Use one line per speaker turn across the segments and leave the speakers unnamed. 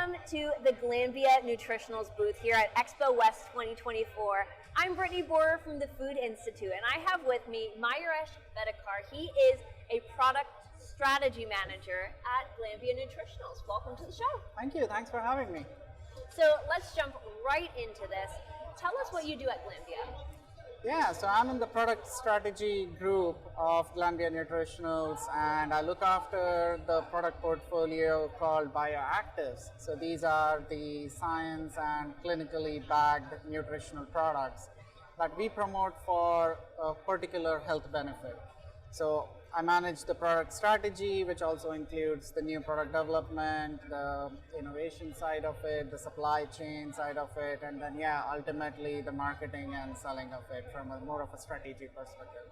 Welcome to the Glanbia Nutritionals booth here at Expo West 2024. I'm Brittany Borer from the Food Institute, and I have with me Mayuresh Bedekar. He is a product strategy manager at Glanbia Nutritionals. Welcome to the show.
Thank you. Thanks for having me.
So let's jump right into this. Tell us what you do at Glanbia.
Yeah, so I'm in the product strategy group of Glanbia Nutritionals, and I look after the product portfolio called bioactives. So these are the science and clinically backed nutritional products that we promote for a particular health benefit. So I manage the product strategy, which also includes the new product development, the innovation side of it, the supply chain side of it, and then ultimately the marketing and selling of it from a more of a strategic perspective.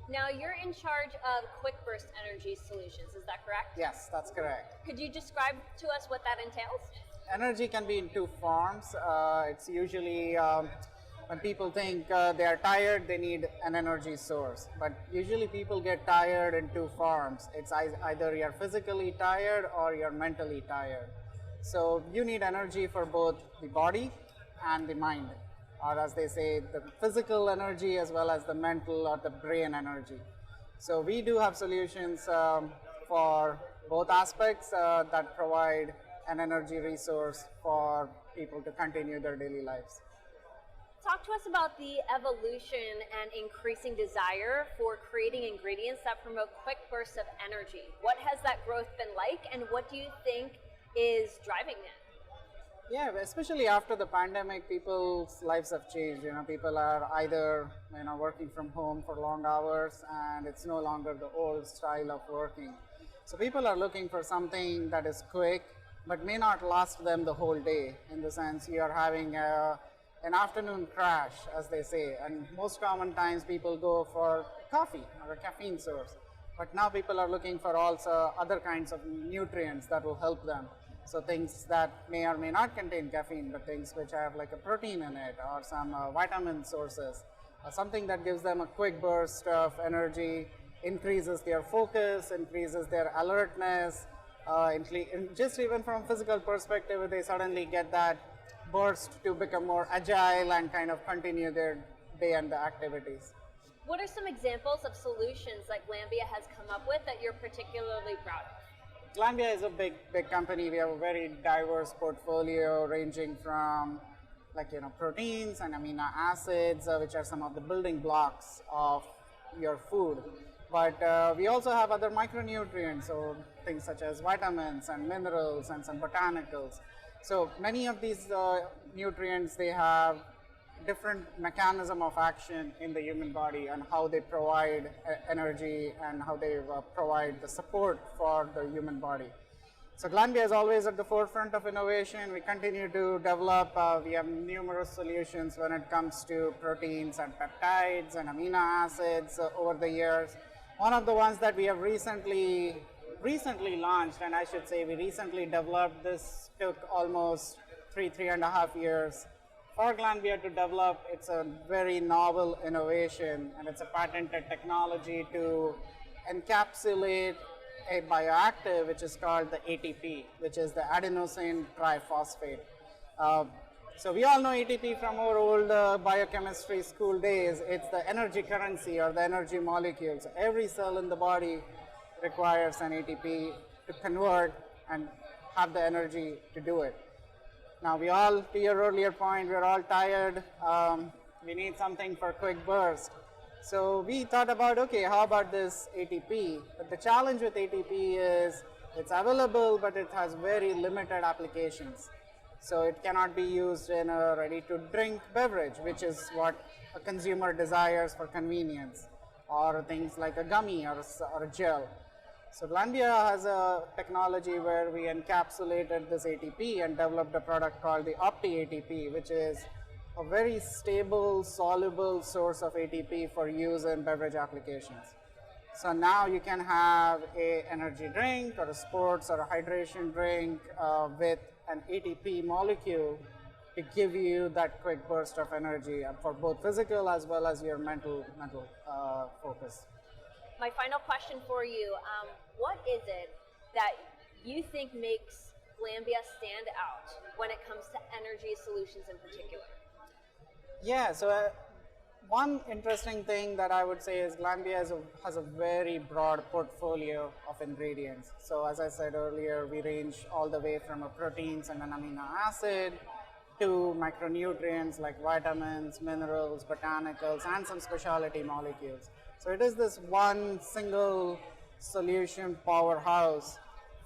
Now you're in charge of Quick Burst Energy Solutions, is that correct?
Yes, that's correct.
Could you describe to us what that entails?
Energy can be in two forms. It's usually when people think they are tired, they need an energy source. But usually people get tired in two forms. It's either you're physically tired or you're mentally tired. So you need energy for both the body and the mind, or as they say, the physical energy as well as the mental or the brain energy. So we do have solutions for both aspects that provide an energy resource for people to continue their daily lives.
Talk to us about the evolution and increasing desire for creating ingredients that promote quick bursts of energy. What has that growth been like, and what do you think is driving it?
Yeah, especially after the pandemic, people's lives have changed. People are either working from home for long hours, and it's no longer the old style of working. So people are looking for something that is quick, but may not last them the whole day. In the sense, you are having an afternoon crash, as they say, and most common times people go for coffee or a caffeine source. But now people are looking for also other kinds of nutrients that will help them. So things that may or may not contain caffeine, but things which have like a protein in it, or some vitamin sources, or something that gives them a quick burst of energy, increases their focus, increases their alertness, just even from physical perspective, they suddenly get that burst to become more agile and kind of continue their day and the activities.
What are some examples of solutions that Glanbia has come up with that you're particularly proud of?
Glanbia is a big company. We have a very diverse portfolio ranging from proteins and amino acids, which are some of the building blocks of your food. But we also have other micronutrients, so things such as vitamins and minerals and some botanicals. So many of these nutrients, they have different mechanism of action in the human body and how they provide energy and how they provide the support for the human body. So Glanbia is always at the forefront of innovation. We continue to develop. We have numerous solutions when it comes to proteins and peptides and amino acids over the years. One of the ones that we have recently launched, and I should say we recently developed, this took almost three and a half years for Glanbia to develop. It's a very novel innovation, and it's a patented technology to encapsulate a bioactive which is called the ATP, which is the adenosine triphosphate. So we all know ATP from our old biochemistry school days. It's the energy currency or the energy molecule. So every cell in the body requires an ATP to convert and have the energy to do it. Now we all, to your earlier point, we're all tired. We need something for quick burst. So we thought about, okay, how about this ATP? But the challenge with ATP is it's available, but it has very limited applications. So it cannot be used in a ready-to-drink beverage, which is what a consumer desires for convenience, or things like a gummy or a gel. So Glanbia has a technology where we encapsulated this ATP and developed a product called the OptiATP, which is a very stable, soluble source of ATP for use in beverage applications. So now you can have an energy drink or a sports or a hydration drink with an ATP molecule to give you that quick burst of energy for both physical as well as your mental focus.
My final question for you, what is it that you think makes Glanbia stand out when it comes to energy solutions in particular?
Yeah, so one interesting thing that I would say is Glanbia has a very broad portfolio of ingredients. So as I said earlier, we range all the way from a proteins and an amino acid to micronutrients like vitamins, minerals, botanicals, and some specialty molecules. So it is this one single solution powerhouse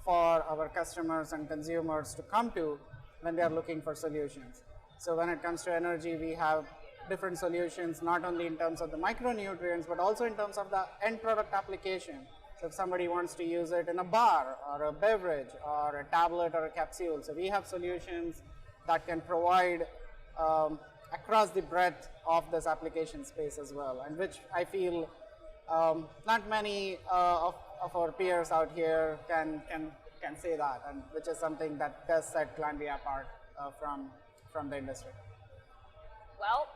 for our customers and consumers to come to when they are looking for solutions. So when it comes to energy, we have different solutions, not only in terms of the micronutrients, but also in terms of the end product application. So if somebody wants to use it in a bar or a beverage or a tablet or a capsule, so we have solutions that can provide across the breadth of this application space as well, and which I feel not many of our peers out here can say that, and which is something that does set Glanbia apart from the industry.
Well,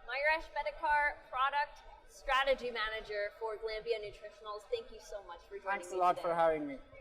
Mayuresh Bedekar, Product Strategy Manager for Glanbia Nutritionals, thank you so much for joining me
Thanks a lot
today.
for having me.